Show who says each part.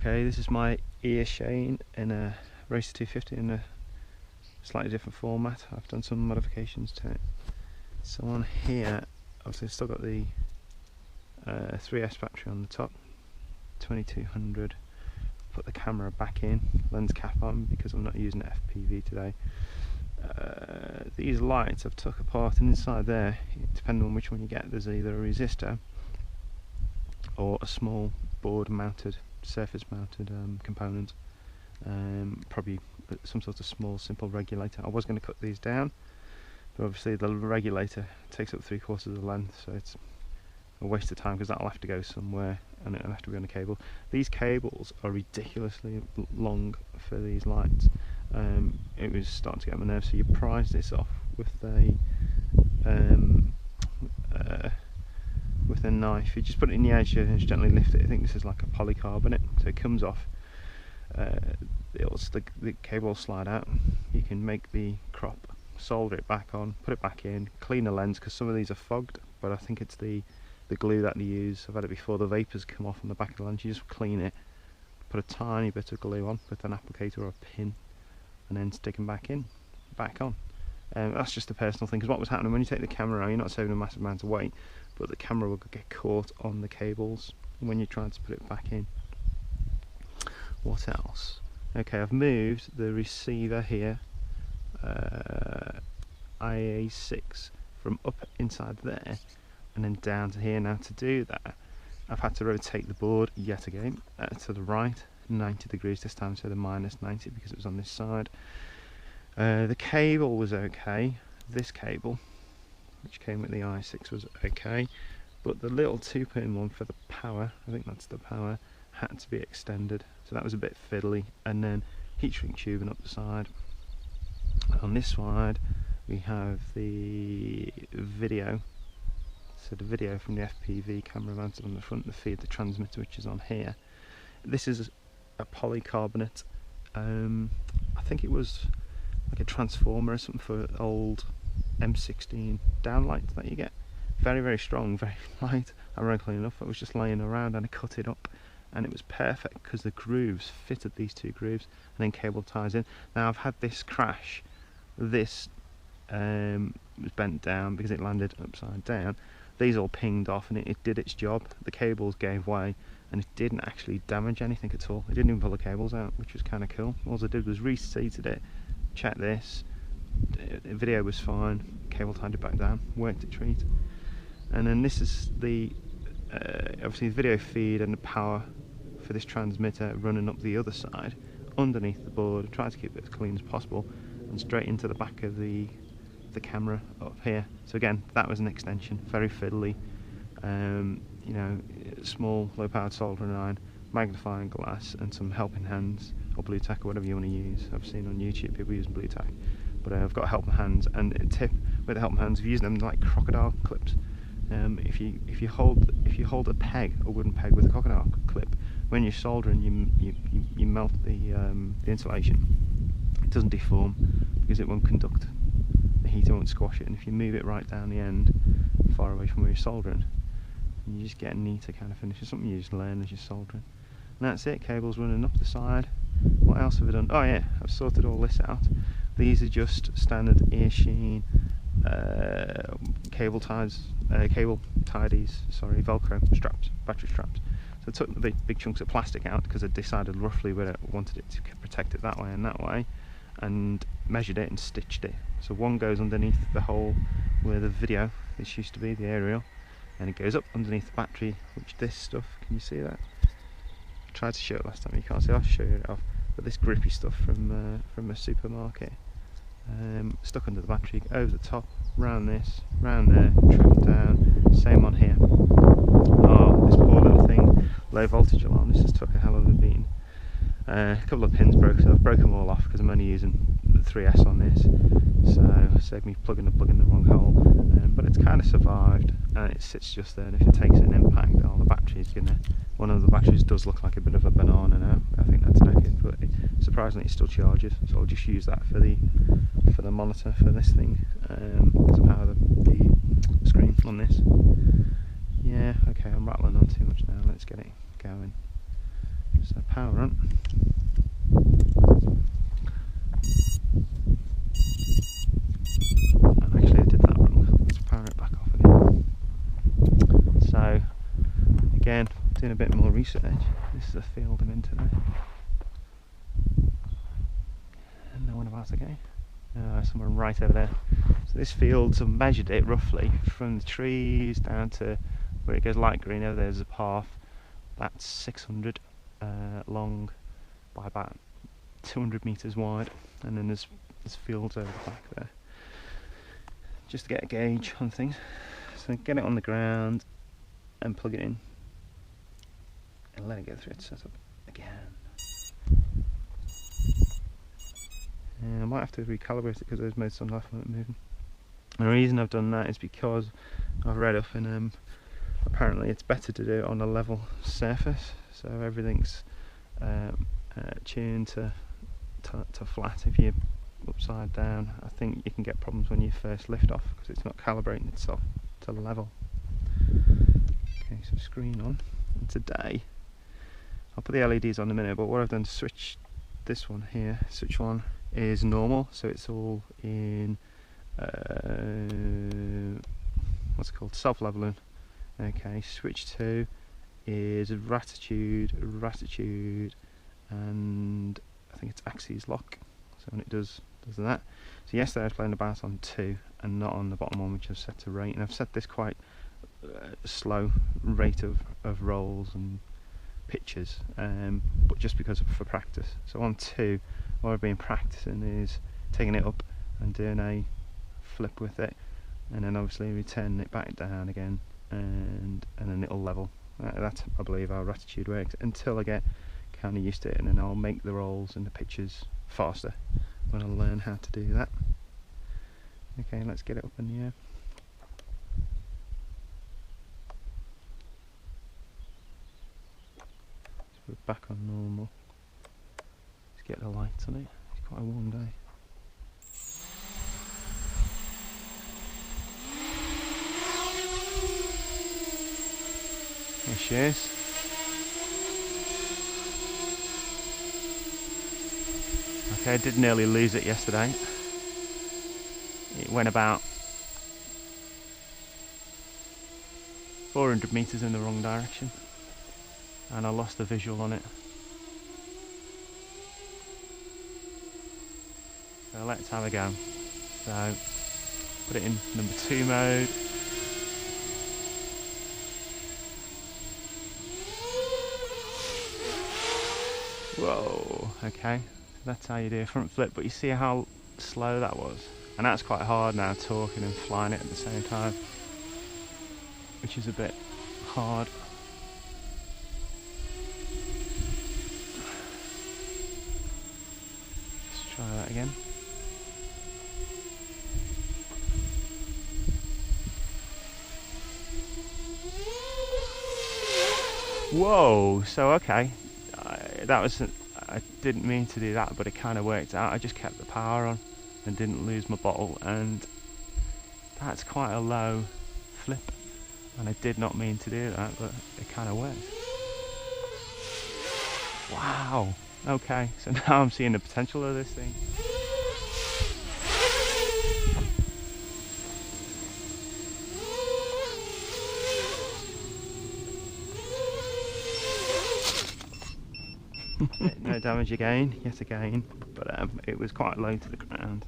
Speaker 1: Okay, this is my Eachine in a Racer 250 in a slightly different format. I've done some modifications to it. So on here, obviously I've still got the 3S battery on the top, 2200. Put the camera back in, lens cap on because I'm not using FPV today. These lights I've took apart, and inside there, depending on which one you get, there's either a resistor or a small board mounted, surface mounted component, probably some sort of small simple regulator. I was going to cut these down, but obviously the regulator takes up 3/4 of the length, so it's a waste of time because that'll have to go somewhere and it'll have to be on a cable. These cables are ridiculously long for these lights. It was starting to get on my nerves, so you prise this off with a knife. You just put it in the edge and just gently lift it. I think this is like a polycarbonate, so it comes off. The cable will slide out. You can make the crop, solder it back on, put it back in, clean the lens because some of these are fogged, but I think it's the glue that they use. I've had it before, the vapours come off on the back of the lens. You just clean it, put a tiny bit of glue on with an applicator or a pin, and then stick them back on. That's just a personal thing, because what was happening when you take the camera out, you're not saving a massive amount of weight, but the camera will get caught on the cables when you're trying to put it back in. What else? Okay, I've moved the receiver here, IA6, from up inside there and then down to here. Now to do that, I've had to rotate the board yet again to the right, 90 degrees this time, so the -90 because it was on this side. The cable was okay. This cable, which came with the i6, was okay, but the little 2-pin one for the power, I think that's the power, had to be extended, so that was a bit fiddly. And then heat shrink tubing up the side. On this side we have the video, so the video from the FPV camera mounted on the front to feed the transmitter, which is on here. This is a polycarbonate, I think it was like a transformer or something for old M16 downlights that you get. Very, very strong, very light. Ironically enough, it was just laying around and I cut it up, and it was perfect because the grooves fitted these two grooves, and then cable ties in. Now I've had this crash. This was bent down because it landed upside down. These all pinged off, and it did its job. The cables gave way, and it didn't actually damage anything at all. It didn't even pull the cables out, which was kind of cool. All I did was reseated it, checked this, the video was fine, cable tied it back down, worked a treat. And then this is the obviously the video feed and the power for this transmitter running up the other side underneath the board. I tried to keep it as clean as possible, and straight into the back of the camera up here. So again, that was an extension, very fiddly. You know, small low powered soldering iron, magnifying glass, and some helping hands or blue tack or whatever you want to use. I've seen on YouTube people using blue tack, but I've got helping hands. And a tip with the helping hands, if you use them like crocodile clips, if you hold a peg, a wooden peg with a crocodile clip, when you're soldering, you melt the insulation. It doesn't deform because it won't conduct the heat, it won't squash it. And if you move it right down the end, far away from where you're soldering, you just get a neater kind of finish. It's something you just learn as you're soldering. And that's it. Cables running up the side. What else have I done? Oh yeah, I've sorted all this out. These are just standard Eachine cable tidies, sorry, Velcro straps, battery straps. So I took the big chunks of plastic out because I decided roughly where I wanted it to protect it that way and that way, and measured it and stitched it. So one goes underneath the hole where the video, this used to be the aerial, and it goes up underneath the battery, which this stuff, can you see that? I tried to show it last time, you can't see, I'll show you it off. But this grippy stuff from a supermarket, stuck under the battery, over the top, round this, round there, trimmed down, same on here. Oh, this poor little thing, low voltage alarm, this has took a hell of a beating. A couple of pins broke, so I've broken them all off because I'm only using the 3S on this, so it saved me plugging the plug in the wrong hole. But it's kind of survived, and it sits just there, and if it takes an impact, oh, the battery's gonna, one of the batteries does look like a bit of a banana now. I think that's naked, but surprisingly it still charges, so I'll just use that for the monitor for this thing, to power the screen on this. Yeah, okay, I'm rattling on too much now, let's get it going. So power on. And actually I did that wrong. Let's power it back off again. So again, doing a bit more research. This is a field I'm in today. And no one about to go. Someone right over there. So this field, I've measured it roughly from the trees down to where it goes light green. Over there's a path that's 600 long by about 200 metres wide, and then there's fields over the back there. Just to get a gauge on things. So get it on the ground and plug it in and let it go through its setup again. I might have to recalibrate it because those modes on life weren't moving. And the reason I've done that is because I've read up and apparently it's better to do it on a level surface, so everything's tuned to flat. If you're upside down, I think you can get problems when you first lift off because it's not calibrating itself to level. Okay, so screen on. And today, I'll put the LEDs on in a minute, but what I've done to switch this one here, switch one is normal, so it's all in what's it called, self-leveling. Okay, switch 2 is ratitude, and I think it's axis lock. So when it does that. So yesterday I was playing about on 2 and not on the bottom one, which I've set to rate, and I've set this quite slow rate of rolls and pitches, but just because for practice. So on 2, what I've been practicing is taking it up and doing a flip with it, and then obviously returning it back down again, and then it'll level. That's, I believe, how ratitude works until I get kind of used to it, and then I'll make the rolls and the pitches faster when I learn how to do that. Okay, let's get it up in the air. So we're back on normal. Let's get the lights on it. It's quite a warm day. There she is. Okay, I did nearly lose it yesterday. It went about 400 metres in the wrong direction, and I lost the visual on it. So let's have a go. So put it in number 2 mode. Whoa, okay, that's how you do a front flip, but you see how slow that was? And that's quite hard now, talking and flying it at the same time, which is a bit hard. Let's try that again. Whoa, so okay. That was, I didn't mean to do that, but it kind of worked out. I just kept the power on and didn't lose my bottle, and that's quite a low flip, and I did not mean to do that, but it kind of worked. Wow, okay, so now I'm seeing the potential of this thing. No damage again, yet again, but it was quite low to the ground.